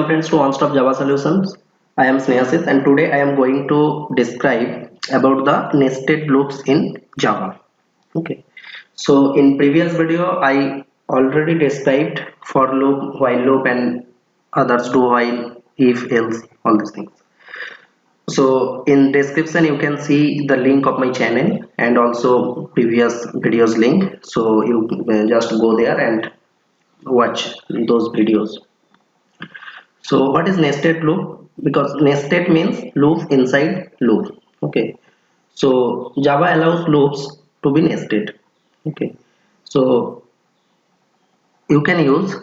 Welcome friends to One Stop Java Solutions. I am Snehasis and today I am going to describe about the nested loops in Java. Okay. So in previous video I already described for loop, while loop and others do while, if, else, all these things. So in description you can see the link of my channel and also previous videos link. So you just go there and watch those videos. So what is nested loop? Because nested means loop inside loop. Okay. So Java allows loops to be nested. Okay. So you can use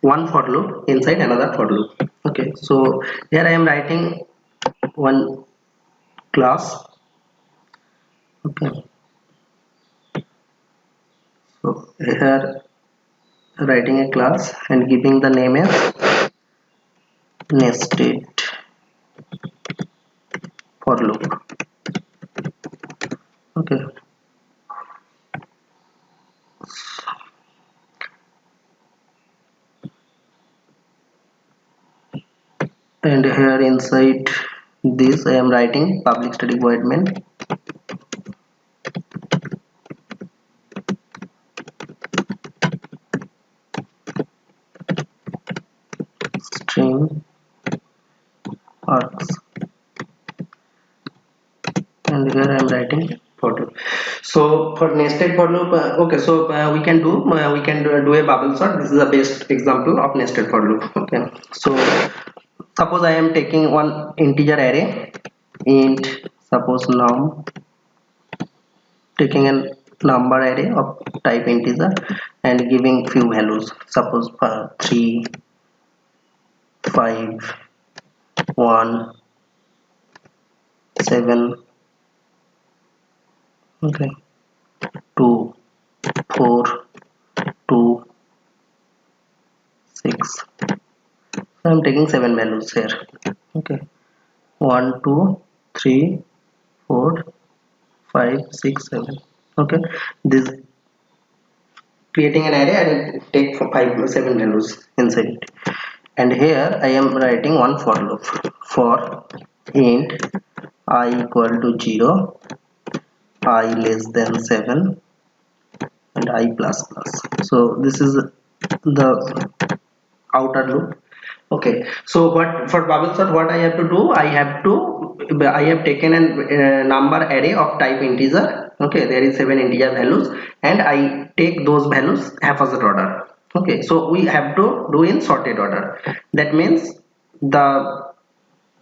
one for loop inside another for loop. Okay. So here I am writing one class. Okay. So here writing a class and giving the name as nested for loop. Okay. And here inside this I am writing public static void main string args, and here I am writing for loop. So for nested for loop, okay, so we can do a bubble sort. This is the best example of nested for loop. Okay, so suppose I am taking one integer array int, suppose num, taking a number array of type integer and giving few values, suppose 3, 5, 1, 7, okay, 2, 4, 2, 6. So I'm taking 7 values here. Okay, 1, 2, 3, 4, 5, 6, 7. Okay, this creating an array and take for 5, 7 values inside it. And here I am writing one for loop for int I equal to 0, I less than 7, and I plus plus. So this is the outer loop. Okay, so what for bubble sort, what I have to do, I have taken a number array of type integer. Okay, there is 7 integer values and I take those values haphazard order. Okay, so we have to do in sorted order. That means the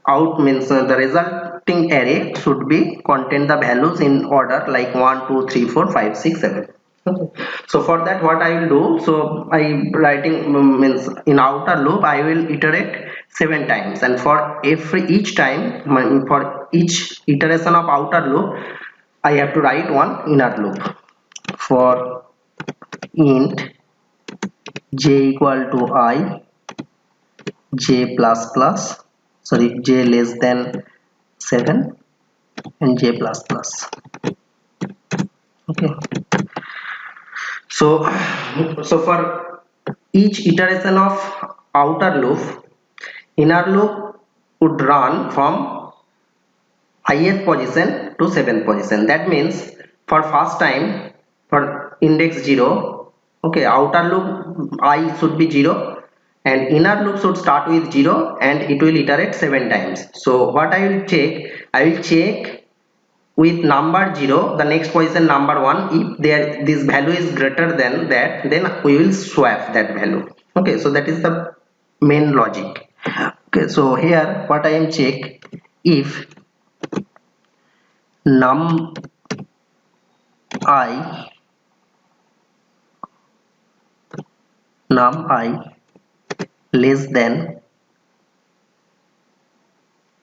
out means the resulting array should be contain the values in order like 1, 2, 3, 4, 5, 6, 7. Okay. So for that what I will do, so I writing means in outer loop I will iterate 7 times, and for each time for each iteration of outer loop I have to write one inner loop for int j equal to I, j plus plus, sorry, j less than 7, and j plus plus. Okay, so for each iteration of outer loop, inner loop would run from ith position to 7th position. That means for first time for index 0, okay, outer loop I should be 0 and inner loop should start with 0 and it will iterate 7 times. So what I will check, I will check with number 0 the next position number 1, if there this value is greater than that, then we will swap that value. Okay, so that is the main logic. Okay, so here what I am check, if num I less than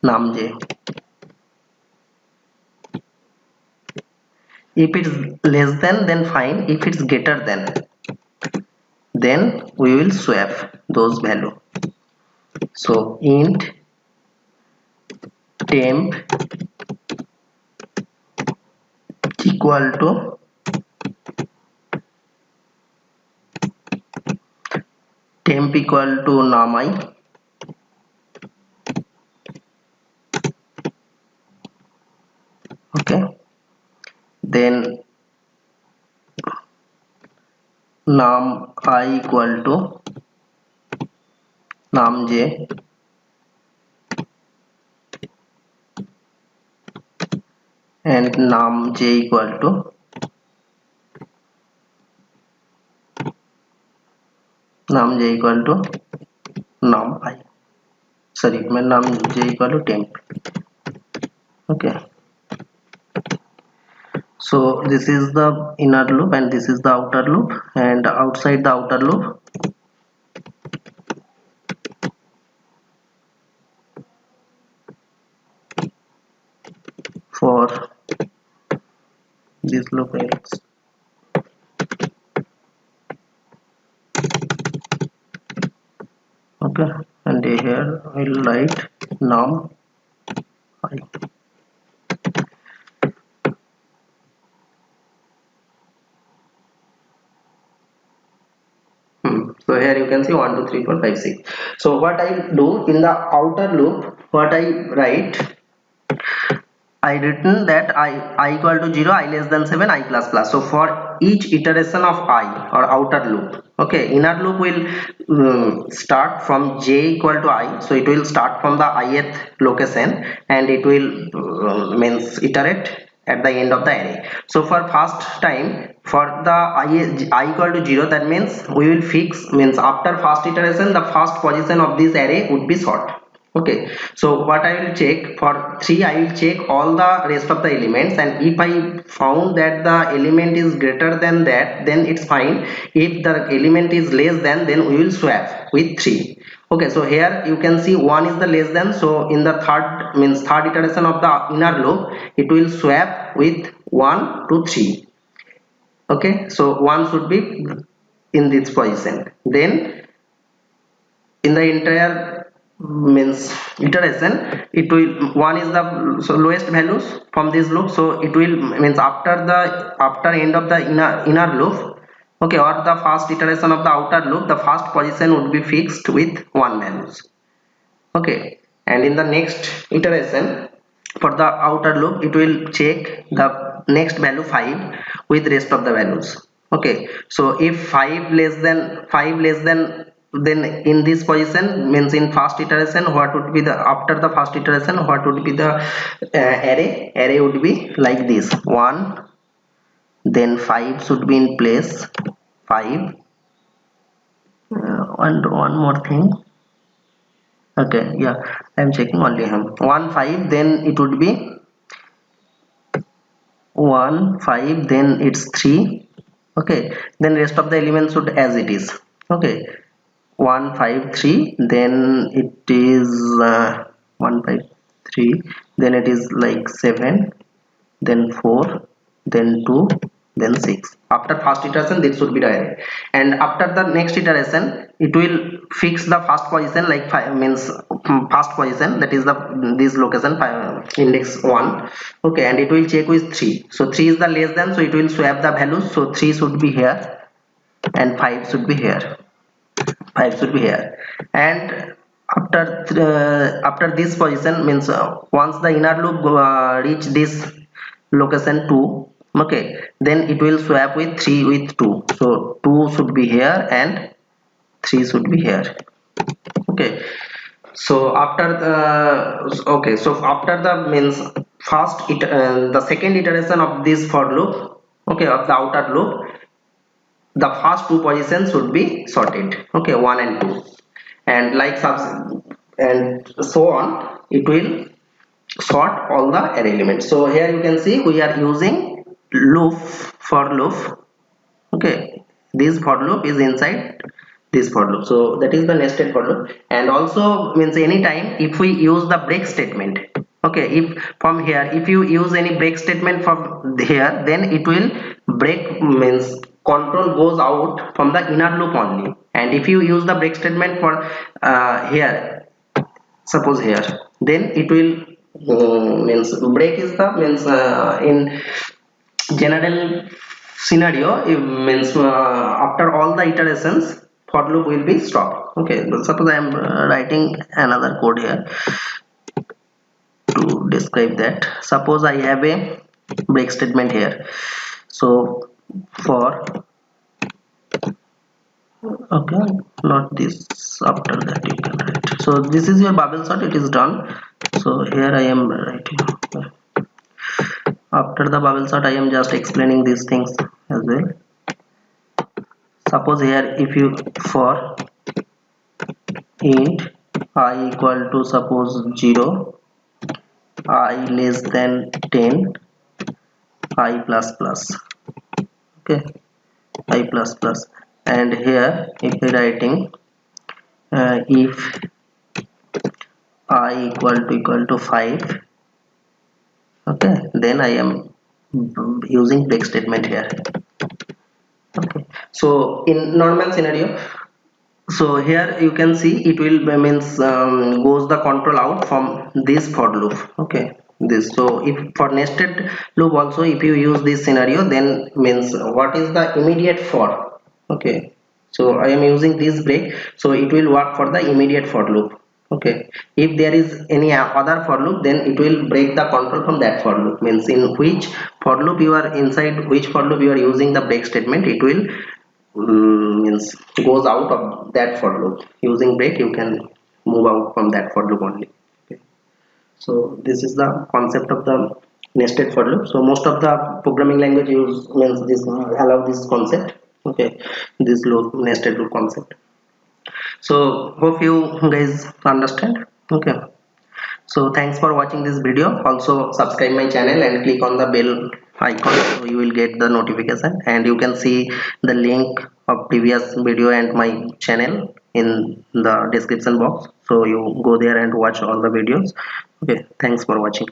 num j, if it's less than then fine, if it's greater than then we will swap those value. So int temp equal to num I Okay, then num I equal to num j and num j equal to num I, sorry, my num j equal to temp. Okay, so this is the inner loop and this is the outer loop, and outside the outer loop for this loop else. Okay, and here I will write num I. So here you can see 1 2 3 4 5 6. So what I do in the outer loop, what I write, I written that I equal to 0, I less than 7, I plus plus. So for each iteration of I or outer loop, okay, inner loop will start from j equal to I. So it will start from the ith location and it will means iterate at the end of the array. So for first time, for the I equal to 0, that means we will fix, means after first iteration the first position of this array would be short. Okay, so what I will check for 3, I will check all the rest of the elements, and if I found that the element is greater than that, then it's fine. If the element is less than, then we will swap with 3. Okay, so here you can see 1 is the less than, so in the third, means third iteration of the inner loop, it will swap with 1 to 3. Okay, so 1 should be in this position. Then in the entire means iteration, it will, 1 is the so lowest values from this loop, so it will means after end of the inner loop, okay, or the first iteration of the outer loop, the first position would be fixed with 1 values. Okay, and in the next iteration for the outer loop, it will check the next value 5 with rest of the values. Okay, so if 5 less than, then in this position, means in first iteration, what would be the, after the first iteration, what would be the array would be like this: 1, then 5 should be in place, 5, and one more thing. Okay, yeah, I'm checking only him 1 5, then it would be 1 5, then it's 3. Okay, then rest of the elements should as it is. Okay, 1 5 3, then it is 1 5 3, then it is like 7, then 4, then 2, then 6. After first iteration, this should be the array, and after the next iteration, it will fix the first position like 5, means first position, that is the this location 5, index 1. Okay, and it will check with 3. So 3 is the less than, so it will swap the values. So 3 should be here and 5 should be here. 5 should be here, and after this position, means once the inner loop reach this location 2, okay, then it will swap with 3 with 2. So 2 should be here and 3 should be here. Okay, so after the, okay, so after the means the second iteration of this for loop, okay, of the outer loop, the first two positions should be sorted. Okay, 1 and 2, and like subs and so on, it will sort all the array elements. So here you can see we are using loop, for loop. Okay, this for loop is inside this for loop, so that is the nested for loop. And also means anytime if we use the break statement, okay, if from here if you use any break statement from here, then it will break, means control goes out from the inner loop only. And if you use the break statement for here, suppose here, then it will means break is the, means in general scenario, it means after all the iterations, for loop will be stopped. Okay, suppose I am writing another code here to describe that. Suppose I have a break statement here. So for, okay, not this, after that you can write. So this is your bubble sort, it is done. So here I am writing, after the bubble sort I am just explaining these things as well. Suppose here if you, for int I equal to suppose 0, I less than 10, I plus plus, okay, I plus plus, and here if we writing if I equal to 5, okay, then I am using break statement here. Okay, so in normal scenario, so here you can see it will means goes the control out from this for loop, okay, this. So if for nested loop also if you use this scenario, then means what is the immediate for, okay, so I am using this break, so it will work for the immediate for loop, okay. If there is any other for loop, then it will break the control from that for loop, means in which for loop you are inside, which for loop you are using the break statement, it will means goes out of that for loop. Using break you can move out from that for loop only, okay. So this is the concept of the nested for loop. So most of the programming language use means this allow this concept, okay, this loop nested loop concept. So hope you guys understand, okay. So thanks for watching this video. Also subscribe my channel and click on the bell icon, so you will get the notification, and you can see the link of previous video and my channel in the description box, so you go there and watch all the videos, okay. Thanks for watching.